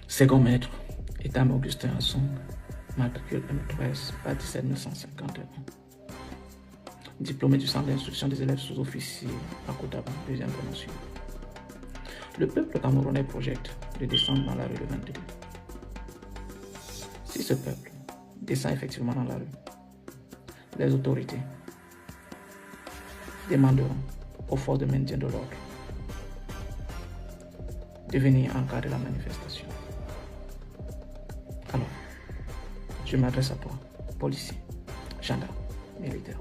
Second maître, Etam Augustin Assong, matricule M13, pas 17151. Diplômé du centre d'instruction des élèves sous-officiers à Kotaban, deuxième promotion. Le peuple camerounais projette de descendre dans la rue le 22. Si ce peuple descend effectivement dans la rue, les autorités demanderont aux forces de maintien de l'ordre de venir encadrer la manifestation. Alors, je m'adresse à toi, policier, gendarme, militaire,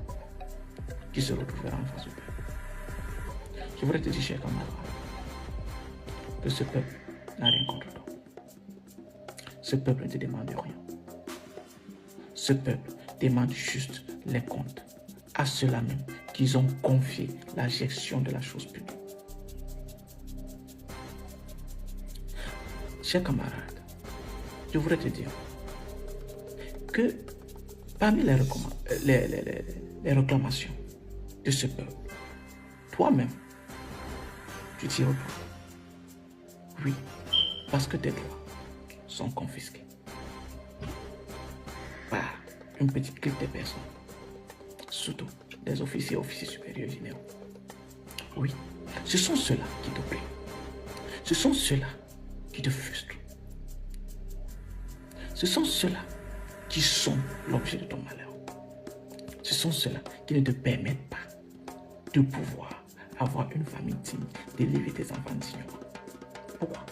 qui se retrouvera en face du peuple. Je voudrais te dire, cher camarade, que ce peuple n'a rien contre toi. Ce peuple ne te demande rien. Ce peuple demande juste les comptes à ceux-là même qu'ils ont confié la gestion de la chose publique. Chers camarades, je voudrais te dire que parmi les réclamations de ce peuple, toi-même, tu t'y retrouves. Oui, parce que tes droits sont confisqués par une petite clique de personnes, surtout des officiers supérieurs généraux. Oui, ce sont ceux-là qui te plaisent. Ce sont ceux-là qui te frustrent. Ce sont ceux-là qui sont l'objet de ton malheur. Ce sont ceux-là qui ne te permettent pas de pouvoir avoir une famille digne, d'élever tes enfants dignes. Pourquoi?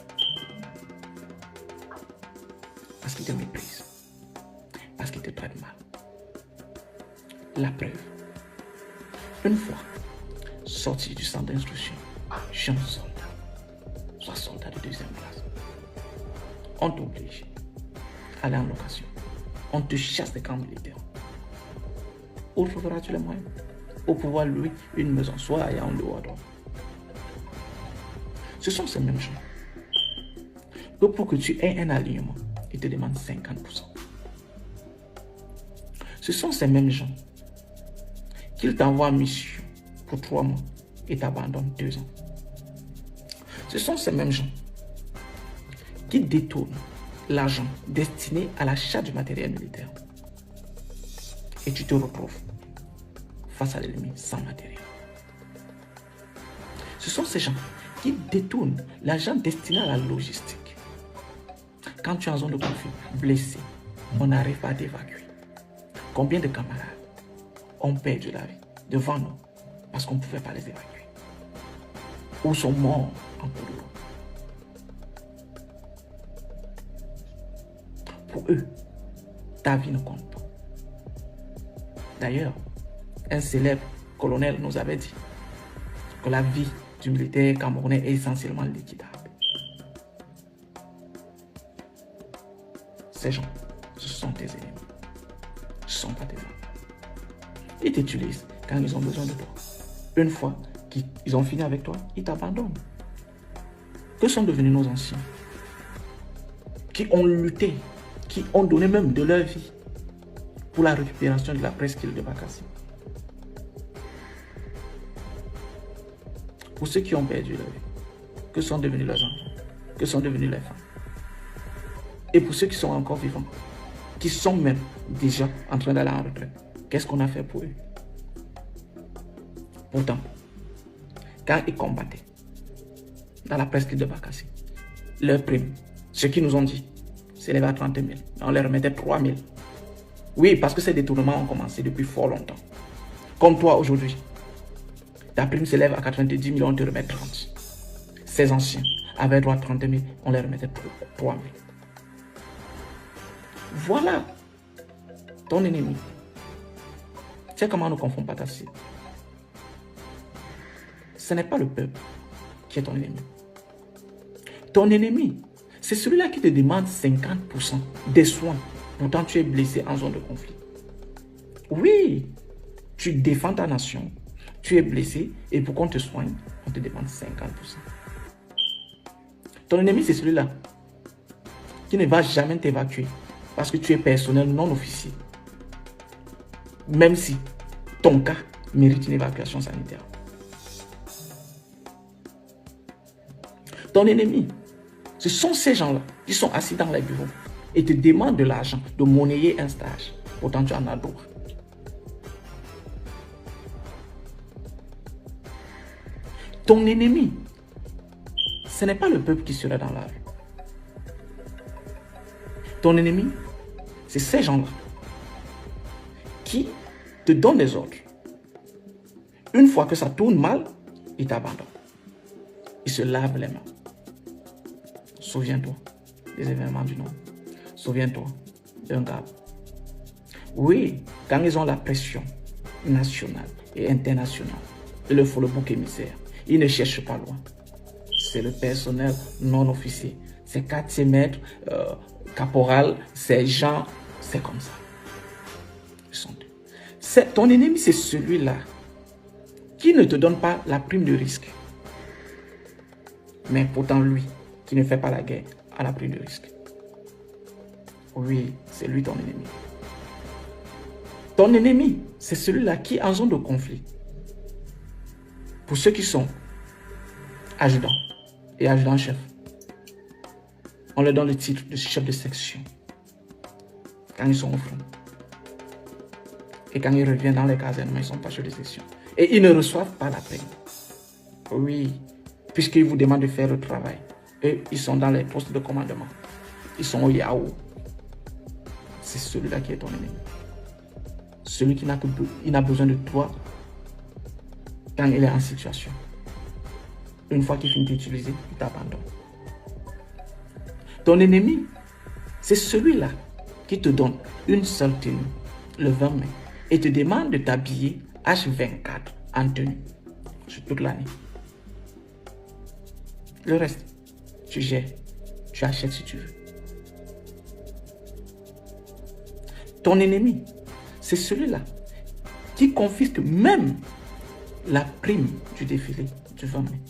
Parce qu'ils te méprisent. Parce qu'ils te traitent mal. La preuve. Une fois sorti du centre d'instruction, jeune soldat, soit soldat de deuxième classe, on t'oblige à aller en location. On te chasse des camps militaires. Où trouveras-tu les moyens pour pouvoir louer une maison, soit à Yaoundé ou à Douala? Ce sont ces mêmes gens que pour que tu aies un alignement, ils te demandent 50%. Ce sont ces mêmes gens qu'ils t'envoient en mission pour 3 mois et t'abandonnent 2 ans. Ce sont ces mêmes gens qui détournent l'argent destiné à l'achat du matériel militaire. Et tu te retrouves face à l'ennemi sans matériel. Ce sont ces gens qui détournent l'argent destiné à la logistique. Quand tu es en zone de conflit, blessé, on n'arrive pas à t'évacuer. Combien de camarades ont perdu la vie devant nous parce qu'on ne pouvait pas les évacuer? Ou sont morts en cours de route? Pour eux, ta vie ne compte pas. D'ailleurs, un célèbre colonel nous avait dit que la vie du militaire camerounais est essentiellement liquidable. Ces gens, ce sont tes ennemis. Ce ne sont pas tes amis. Ils t'utilisent quand ils ont besoin de toi. Une fois qu'ils ont fini avec toi, ils t'abandonnent. Que sont devenus nos anciens qui ont lutté, qui ont donné même de leur vie pour la récupération de la presqu'île de Bakassi? Pour ceux qui ont perdu leur vie, que sont devenus leurs enfants? Que sont devenus les femmes? Et pour ceux qui sont encore vivants, qui sont même déjà en train d'aller en retraite, qu'est-ce qu'on a fait pour eux? Pourtant, quand ils combattaient dans la presqu'île de Bakassi, leur prime, ce qu'ils nous ont dit, s'élevait à 30 000. On leur remettait 3 000. Oui, parce que ces détournements ont commencé depuis fort longtemps. Comme toi aujourd'hui, ta prime s'élève à 90 000, on te remet 30. Ces anciens avaient droit à 30 000, on leur remettait 3 000. Voilà ton ennemi. Tu sais comment on ne confond pas ta cible? Ce n'est pas le peuple qui est ton ennemi. Ton ennemi, c'est celui-là qui te demande 50% des soins. Pourtant, tu es blessé en zone de conflit. Oui, tu défends ta nation, tu es blessé et pour qu'on te soigne, on te demande 50%. Ton ennemi, c'est celui-là qui ne va jamais t'évacuer parce que tu es personnel non officier. Même si ton cas mérite une évacuation sanitaire. Ton ennemi, Ce sont ces gens-là qui sont assis dans les bureaux et te demandent de l'argent, de monnayer un stage. Pourtant, tu en as d'autres. Ton ennemi, ce n'est pas le peuple qui sera dans la rue. Ton ennemi, c'est ces gens-là qui te donnent des ordres. Une fois que ça tourne mal, ils t'abandonnent. Ils se lavent les mains. Souviens-toi des événements du Nord. Souviens-toi d'un gars. Oui, quand ils ont la pression nationale et internationale, il leur faut le bouc émissaire. Ils ne cherchent pas loin. C'est le personnel non officier. C'est quartier maître, caporal, c'est gens, c'est comme ça. Ils sont deux. Ton ennemi, c'est celui-là qui ne te donne pas la prime de risque. Mais pourtant, lui, qui ne fait pas la guerre, a la prime de risque. Oui, c'est lui ton ennemi. Ton ennemi, c'est celui-là qui, en zone de conflit, pour ceux qui sont adjudants et adjudants-chefs, on leur donne le titre de chef de section quand ils sont au front. Et quand ils reviennent dans les casernes, ils ne sont pas chefs de section. Et ils ne reçoivent pas la prime. Oui, puisqu'ils vous demandent de faire le travail. Eux, ils sont dans les postes de commandement. Ils sont au Yahoo. C'est celui-là qui est ton ennemi. Celui qui n'a besoin de toi quand il est en situation. Une fois qu'il finit d'utiliser, il t'abandonne. Ton ennemi, c'est celui-là qui te donne une seule tenue, le 20 mai, et te demande de t'habiller H24 en tenue sur toute l'année. Le reste, tu gères, tu achètes si tu veux. Ton ennemi, c'est celui-là qui confisque même la prime du défilé du 20 mai.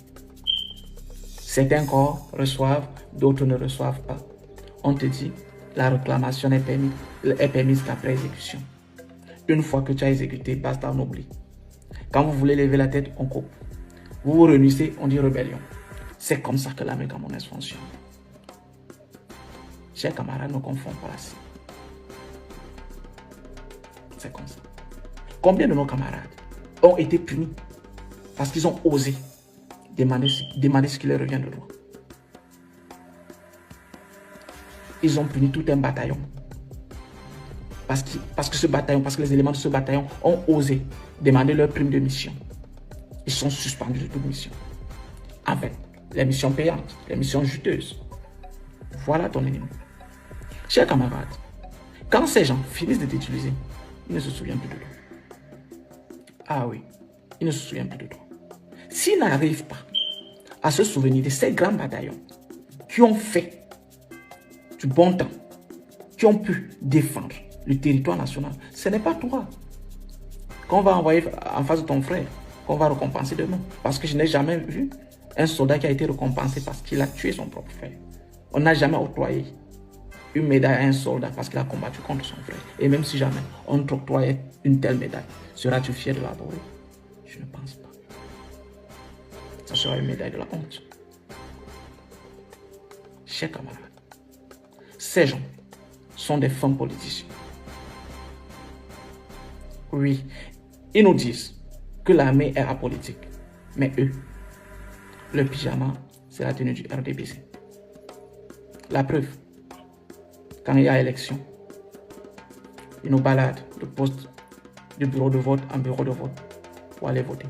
Certains corps reçoivent, d'autres ne reçoivent pas. On te dit, la réclamation est permise qu'après exécution. Une fois que tu as exécuté, basta, on oublie. Quand vous voulez lever la tête, on coupe. Vous vous renouissez, on dit rébellion. C'est comme ça que l'armée camerounaise fonctionne. Chers camarades, ne confondons pas ça. C'est comme ça. Combien de nos camarades ont été punis parce qu'ils ont osé demander ce qui leur revient de droit? Ils ont puni tout un bataillon. Parce que les éléments de ce bataillon ont osé demander leur prime de mission. Ils sont suspendus de toute mission. En fait, les missions payantes, les missions juteuses. Voilà ton ennemi. Chers camarades, quand ces gens finissent de t'utiliser, ils ne se souviennent plus de toi. Ah oui, ils ne se souviennent plus de toi. S'ils n'arrivent pas à se souvenir de ces grands bataillons qui ont fait du bon temps, qui ont pu défendre le territoire national, ce n'est pas toi qu'on va envoyer en face de ton frère, qu'on va récompenser demain. Parce que je n'ai jamais vu un soldat qui a été récompensé parce qu'il a tué son propre frère. On n'a jamais octroyé une médaille à un soldat parce qu'il a combattu contre son frère. Et même si jamais on t'octroyait une telle médaille, seras-tu fier de l'adorer? Je ne pense pas. Ça sera une médaille de la honte. Chers camarades, ces gens sont des femmes politiciens. Oui, ils nous disent que l'armée est apolitique. Mais eux, le pyjama, c'est la tenue du RDBC. La preuve, quand il y a élection, ils nous baladent de poste du bureau de vote en bureau de vote pour aller voter.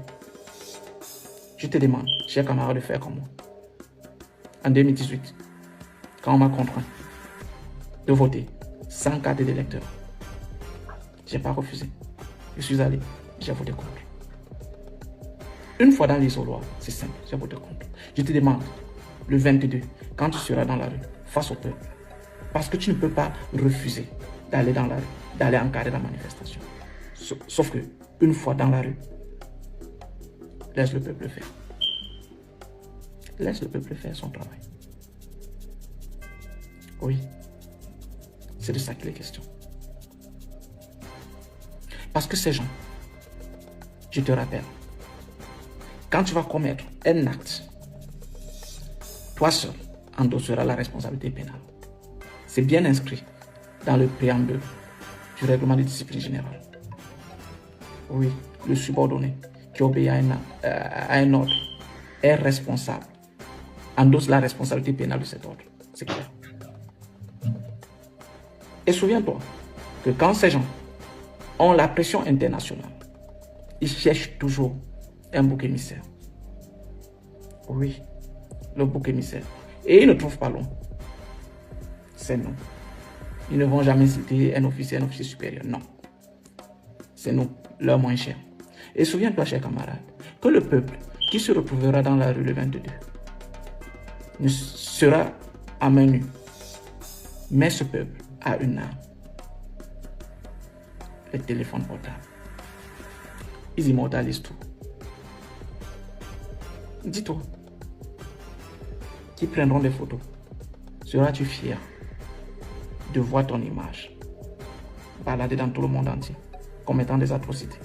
Je te demande, chers camarades, de faire comme moi. En 2018, quand on m'a contraint de voter sans carte d'électeur, je n'ai pas refusé. Je suis allé, j'ai voté contre. Une fois dans l'isoloir, c'est simple, j'ai voté contre. Je te demande, le 22, quand tu seras dans la rue, face au peuple, parce que tu ne peux pas refuser d'aller dans la rue, d'aller encadrer la manifestation. Sauf que, une fois dans la rue, laisse le peuple faire. Laisse le peuple faire son travail. Oui, c'est de ça qu'il est question. Parce que ces gens, je te rappelle, quand tu vas commettre un acte, toi seul, endossera la responsabilité pénale. C'est bien inscrit dans le préambule du règlement de discipline générale. Oui, le subordonné qui obéit à un ordre est responsable, endosse la responsabilité pénale de cet ordre. C'est clair. Et souviens-toi que quand ces gens ont la pression internationale, ils cherchent toujours un bouc émissaire. Oui, le bouc émissaire. Et ils ne trouvent pas long. C'est nous. Ils ne vont jamais citer un officier supérieur. Non. C'est nous, leur moins cher. Et souviens-toi, cher camarade, que le peuple qui se retrouvera dans la rue le 22 ne sera à main nue. Mais ce peuple a une arme. Les téléphones portables. Ils immortalisent tout. Dis-toi, qui prendront des photos, seras-tu fier de voir ton image balader dans tout le monde entier, commettant des atrocités?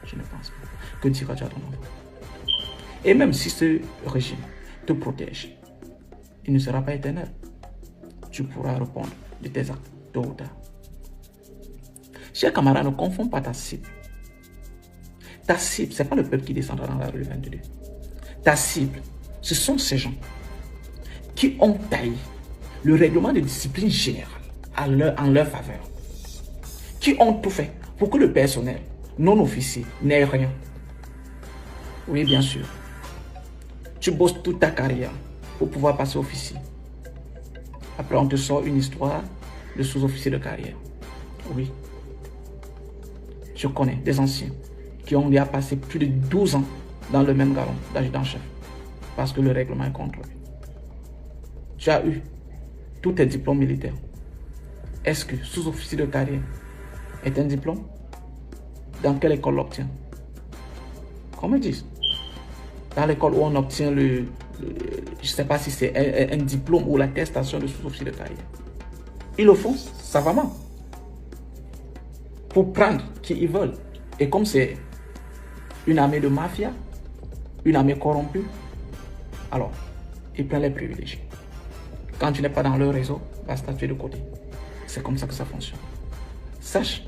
Je ne pense pas. Que diras-tu à ton enfant? Et même si ce régime te protège, il ne sera pas éternel. Tu pourras répondre de tes actes tôt ou tard. Chers camarades, ne confonds pas ta cible. Ta cible, ce n'est pas le peuple qui descendra dans la rue le 22. Ta cible, ce sont ces gens qui ont taillé le règlement de discipline générale en leur faveur, qui ont tout fait pour que le personnel non officier n'ait rien. Oui, bien sûr. Tu bosses toute ta carrière pour pouvoir passer officier. Après, on te sort une histoire de sous-officier de carrière. Oui. Je connais des anciens qui ont déjà passé plus de 12 ans dans le même galon d'adjudant-chef parce que le règlement est contre eux. Tu as eu tous tes diplômes militaires. Est-ce que sous-officier de carrière est un diplôme? Dans quelle école l'obtient? Qu'on me dise. Dans l'école où on obtient je ne sais pas si c'est un diplôme ou l'attestation de sous-officier de carrière. Ils le font savamment pour prendre qui ils veulent. Et comme c'est une armée de mafia, une armée corrompue, alors ils prennent les privilégiés. Quand tu n'es pas dans leur réseau, basta, tu es de côté. C'est comme ça que ça fonctionne. Sache,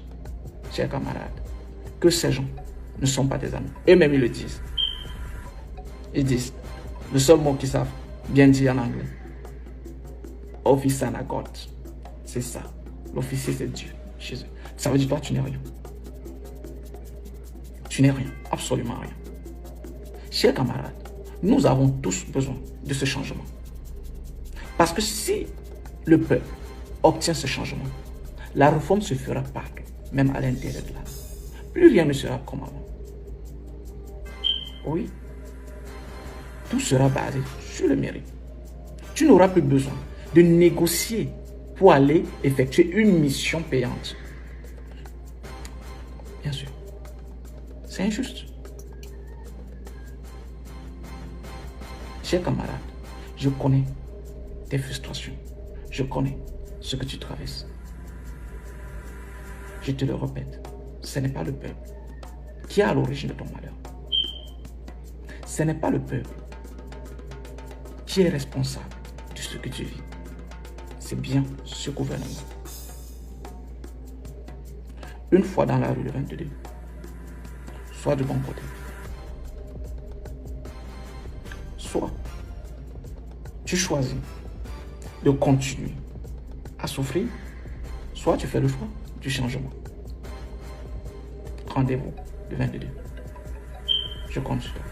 chers camarades, que ces gens ne sont pas tes amis. Eux-mêmes, ils le disent. Ils disent, le seul mot qu'ils savent bien dire en anglais, officer and God. C'est ça. L'officier, c'est Dieu chez eux. Ça veut dire toi, tu n'es rien. Tu n'es rien, absolument rien. Chers camarades, nous avons tous besoin de ce changement. Parce que si le peuple obtient ce changement, la réforme se fera partout, même à l'intérieur de l'armée. Plus rien ne sera comme avant. Oui, tout sera basé sur le mérite. Tu n'auras plus besoin de négocier pour aller effectuer une mission payante. Bien sûr, c'est injuste. Chers camarades, je connais tes frustrations. Je connais ce que tu traverses. Je te le répète, ce n'est pas le peuple qui est à l'origine de ton malheur. Ce n'est pas le peuple qui est responsable de ce que tu vis. C'est bien ce gouvernement. Une fois dans la rue le 22, sois de bon côté. Soit tu choisis de continuer à souffrir, soit tu fais le choix du changement. Rendez-vous le 22. Je compte sur toi.